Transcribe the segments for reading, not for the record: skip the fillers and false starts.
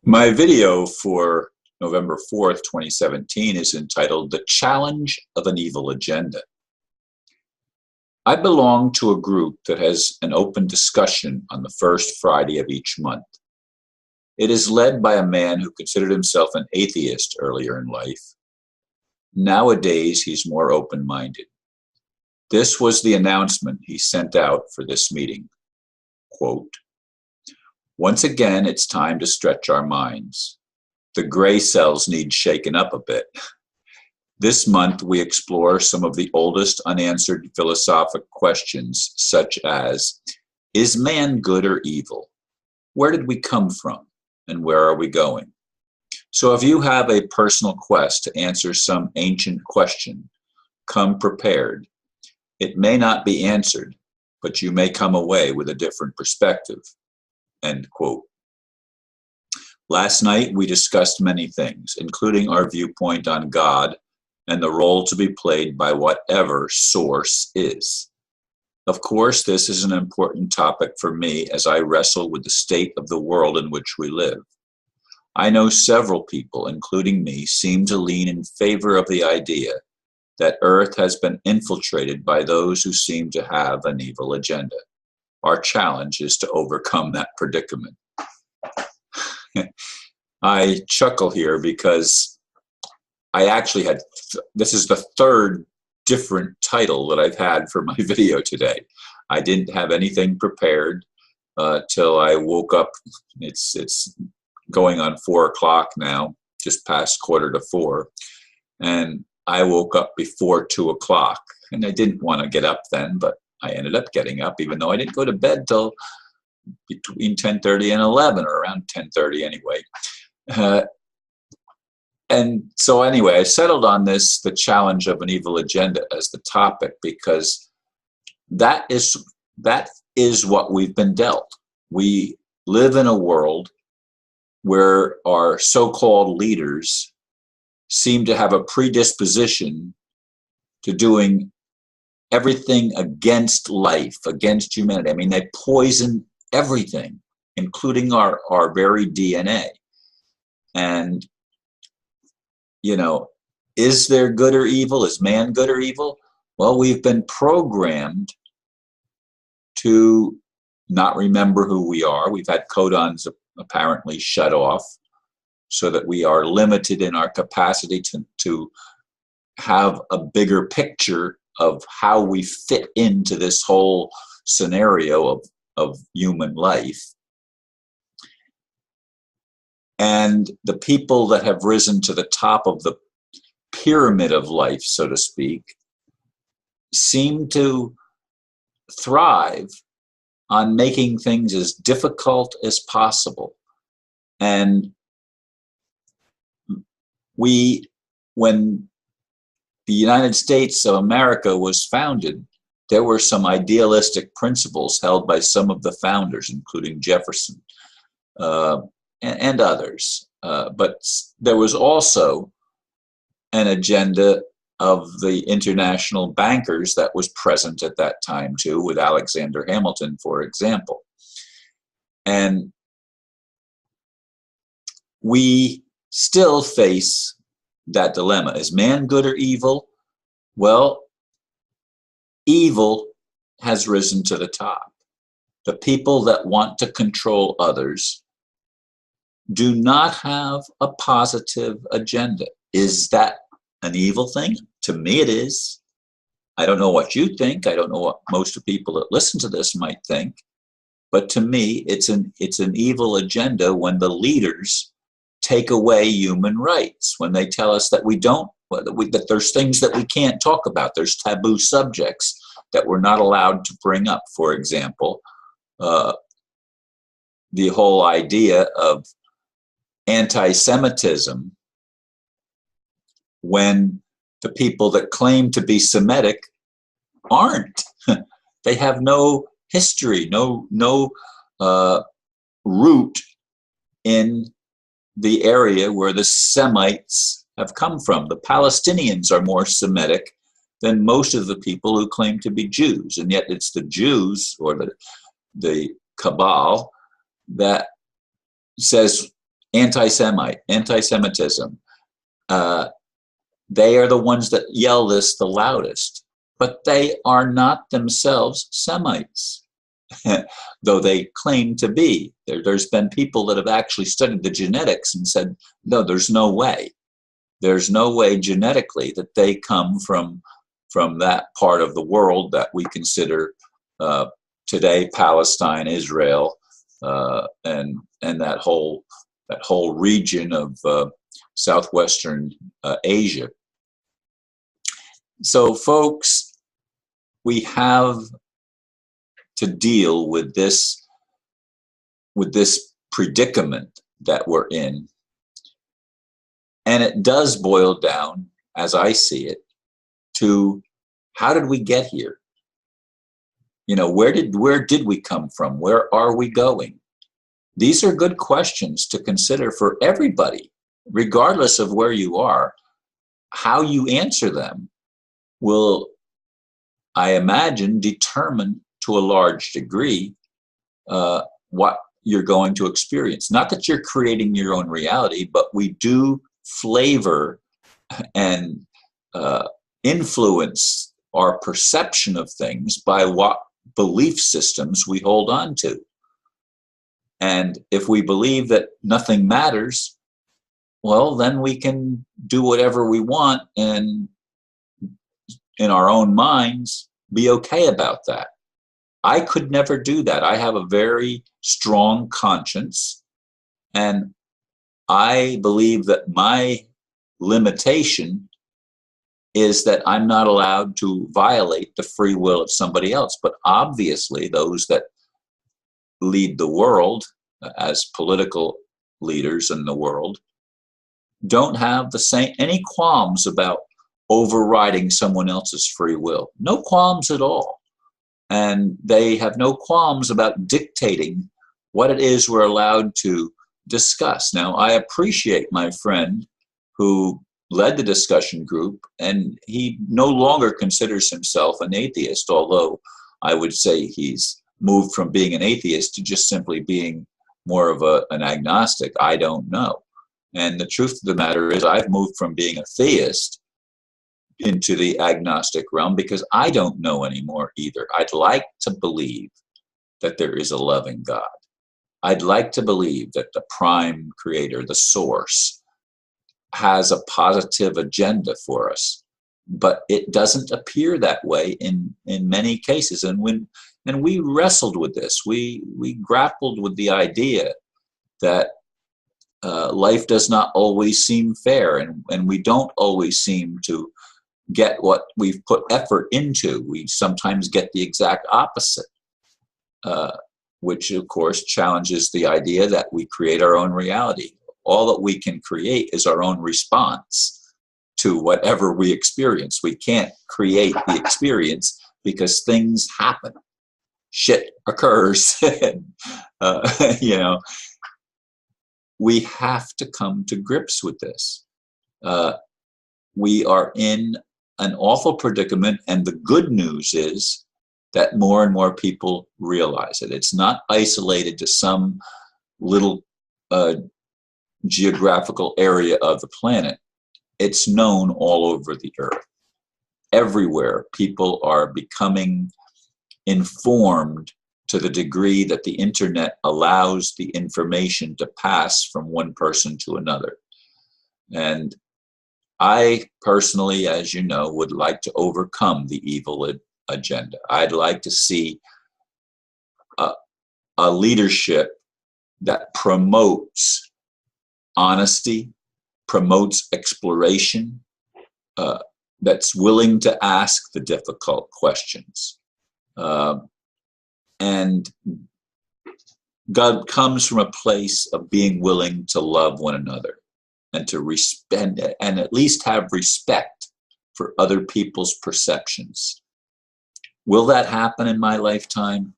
My video for November 4th, 2017 is entitled The Challenge of an Evil Agenda. I belong to a group that has an open discussion on the first Friday of each month. It is led by a man who considered himself an atheist earlier in life. Nowadays, he's more open-minded. This was the announcement he sent out for this meeting. Quote, "Once again, it's time to stretch our minds. The gray cells need shaken up a bit. This month, we explore some of the oldest unanswered philosophic questions, such as, is man good or evil? Where did we come from? And where are we going? So if you have a personal quest to answer some ancient question, come prepared. It may not be answered, but you may come away with a different perspective." End quote. Last night, we discussed many things, including our viewpoint on God and the role to be played by whatever source is. Of course, this is an important topic for me as I wrestle with the state of the world in which we live. I know several people, including me, seem to lean in favor of the idea that Earth has been infiltrated by those who seem to have an evil agenda. Our challenge is to overcome that predicament. I chuckle here because I actually had, this is the third different title that I've had for my video today. I didn't have anything prepared till I woke up. It's going on 4 o'clock now, just past 3:45. And I woke up before 2 o'clock. And I didn't want to get up then, but I ended up getting up, even though I didn't go to bed till between 10:30 and 11, or around 10:30 anyway. And so anyway, I settled on this, the challenge of an evil agenda, as the topic, because that is what we've been dealt. We live in a world where our so-called leaders seem to have a predisposition to doing everything against life, against humanity. I mean, they poison everything, including our very DNA. And, you know, is there good or evil? Is man good or evil? Well, we've been programmed to not remember who we are. We've had codons apparently shut off so that we are limited in our capacity to have a bigger picture of how we fit into this whole scenario of human life. And the people that have risen to the top of the pyramid of life, so to speak, seem to thrive on making things as difficult as possible. And when the United States of America was founded, there were some idealistic principles held by some of the founders, including Jefferson and others. But there was also an agenda of the international bankers that was present at that time too, with Alexander Hamilton, for example. And we still face that dilemma. Is man good or evil? Well, evil has risen to the top. The people that want to control others do not have a positive agenda. Is that an evil thing? To me, it is. I don't know what you think. I don't know what most of the people that listen to this might think. But to me, it's an evil agenda when the leaders take away human rights, when they tell us that that there's things that we can't talk about. There's taboo subjects that we're not allowed to bring up. For example, the whole idea of anti-Semitism, when the people that claim to be Semitic aren't. They have no history, no root in the area where the Semites have come from. The Palestinians are more Semitic than most of the people who claim to be Jews, and yet it's the Jews, or the cabal, that says anti-Semitism. They are the ones that yell this the loudest, but they are not themselves Semites, though they claim to be. There's been people that have actually studied the genetics and said, no, there's no way. There's no way genetically that they come from that part of the world that we consider today Palestine, Israel, and that whole region of southwestern Asia. So, folks, we have to deal with this predicament that we're in, and it does boil down, as I see it, to how did we get here? You know, where did we come from? Where are we going? These are good questions to consider for everybody, regardless of where you are. How you answer them will, I imagine, determine to a large degree what you're going to experience. Not that you're creating your own reality, but we do flavor and influence our perception of things by what belief systems we hold on to. And if we believe that nothing matters, well, then we can do whatever we want and in our own minds be okay about that. I could never do that. I have a very strong conscience, and I believe that my limitation is that I'm not allowed to violate the free will of somebody else. But obviously, those that lead the world as political leaders in the world don't have any qualms about overriding someone else's free will. No qualms at all. And they have no qualms about dictating what it is we're allowed to discuss. Now, I appreciate my friend who led the discussion group, and he no longer considers himself an atheist, although I would say he's moved from being an atheist to just simply being more of an agnostic. I don't know. And the truth of the matter is I've moved from being a theist into the agnostic realm because I don't know anymore either. I'd like to believe that there is a loving God. I'd like to believe that the prime creator, the source, has a positive agenda for us, but it doesn't appear that way in many cases. And we wrestled with this. We grappled with the idea that life does not always seem fair, and we don't always seem to get what we've put effort into. We sometimes get the exact opposite, which of course challenges the idea that we create our own reality. All that we can create is our own response to whatever we experience. We can't create the experience because things happen. Shit occurs. You know, we have to come to grips with this. We are in an awful predicament, and the good news is that more and more people realize it. It's not isolated to some little geographical area of the planet. It's known all over the earth. Everywhere, people are becoming informed to the degree that the internet allows the information to pass from one person to another. And I personally, as you know, would like to overcome the evil agenda. I'd like to see a leadership that promotes honesty, promotes exploration, that's willing to ask the difficult questions. And God comes from a place of being willing to love one another and to respect and at least have respect for other people's perceptions. Will that happen in my lifetime?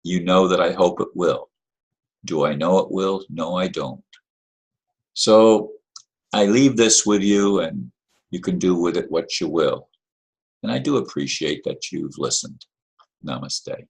You know that I hope it will. Do I know it will? No, I don't. So I leave this with you, and you can do with it what you will. And I do appreciate that you've listened. Namaste.